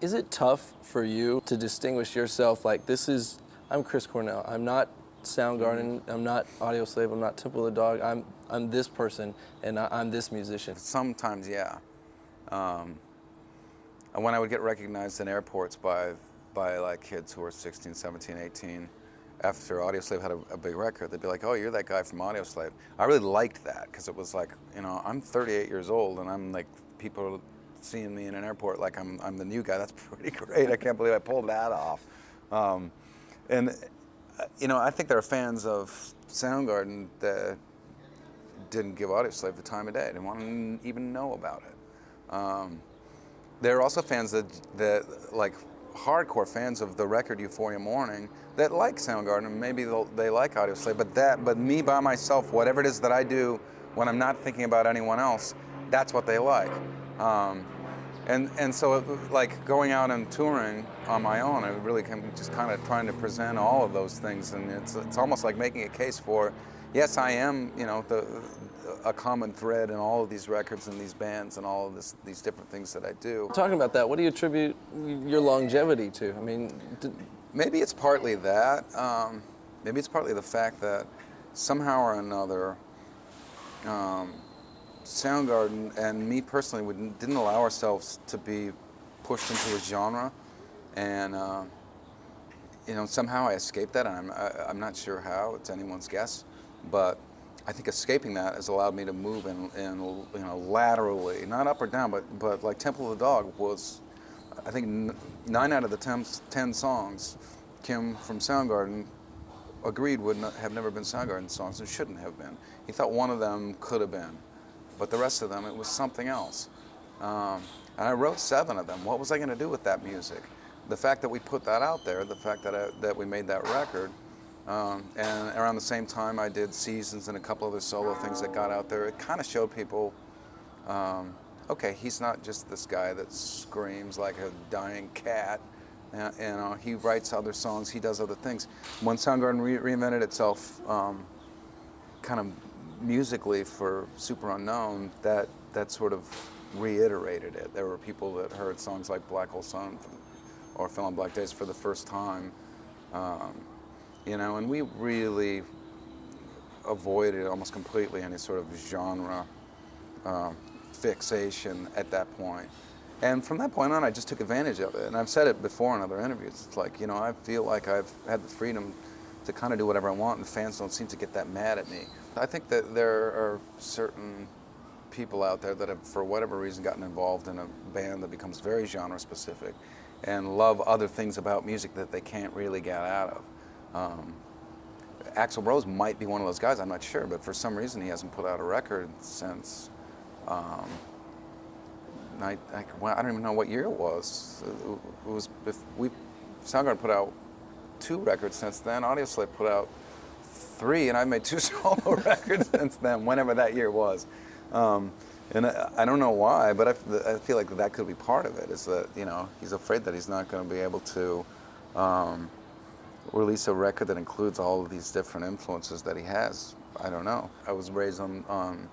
Is it tough for you to distinguish yourself like I'm Chris Cornell, I'm not Soundgarden, I'm not Audioslave, I'm not Temple of the Dog, I'm this person and I'm this musician? Sometimes, yeah. And when I would get recognized in airports by like kids who were 16, 17, 18, after Audioslave had a big record, they'd be like, "Oh, you're that guy from Audioslave." I really liked that because it was like, I'm 38 years old and I'm like, people seeing me in an airport like I'm the new guy. That's pretty great. I can't believe I pulled that off. I think there are fans of Soundgarden that didn't give Audioslave the time of day. Didn't want to even know about it. There are also fans that like hardcore fans of the record Euphoria Morning that like Soundgarden, and maybe they like Audioslave, but me by myself, whatever it is that I do when I'm not thinking about anyone else, that's what they like. And so like going out and touring on my own, I really can just kind of trying to present all of those things, and it's almost like making a case for, yes, I am, a common thread in all of these records and these bands and all of these different things that I do. Talking about that, what do you attribute your longevity to? I mean, maybe it's partly that. Maybe it's partly the fact that somehow or another, Soundgarden and me personally didn't allow ourselves to be pushed into a genre, and somehow I escaped that. And I'm not sure how. It's anyone's guess, but I think escaping that has allowed me to move in laterally, not up or down, but like Temple of the Dog was, I think 9 out of the 10 songs, Kim from Soundgarden agreed would have never been Soundgarden songs and shouldn't have been. He thought one of them could have been, but the rest of them, it was something else. And I wrote 7 of them. What was I going to do with that music? The fact that we put that out there, the fact that we made that record, and around the same time I did Seasons and a couple other solo things that got out there, it kind of showed people, okay, he's not just this guy that screams like a dying cat. He writes other songs, he does other things. When Soundgarden reinvented itself kind of musically for Super Unknown, that sort of reiterated it. There were people that heard songs like Black Hole Sun or Fell on Black Days for the first time. And we really avoided almost completely any sort of genre fixation at that point. And from that point on, I just took advantage of it. And I've said it before in other interviews. It's like, I feel like I've had the freedom to kind of do whatever I want, and fans don't seem to get that mad at me. I think that there are certain people out there that have, for whatever reason, gotten involved in a band that becomes very genre specific and love other things about music that they can't really get out of. Axl Rose might be one of those guys, I'm not sure, but for some reason he hasn't put out a record since, I don't even know what year it was. Soundgarden put out 2 records since then, Audioslave put out 3, and I've made 2 solo records since then, whenever that year was. And I don't know why, but I feel like that could be part of it, is that, he's afraid that he's not going to be able to release a record that includes all of these different influences that he has. I don't know. I was raised on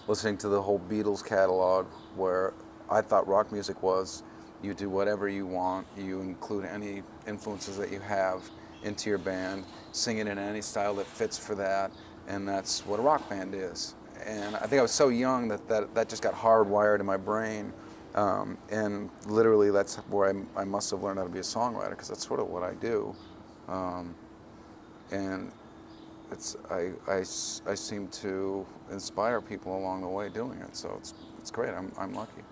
listening to the whole Beatles catalog, where I thought rock music was, you do whatever you want, you include any influences that you have into your band, sing it in any style that fits for that, and that's what a rock band is. And I think I was so young that just got hardwired in my brain, and literally that's where I must have learned how to be a songwriter, because that's sort of what I do. And I seem to inspire people along the way doing it, so it's great. I'm lucky.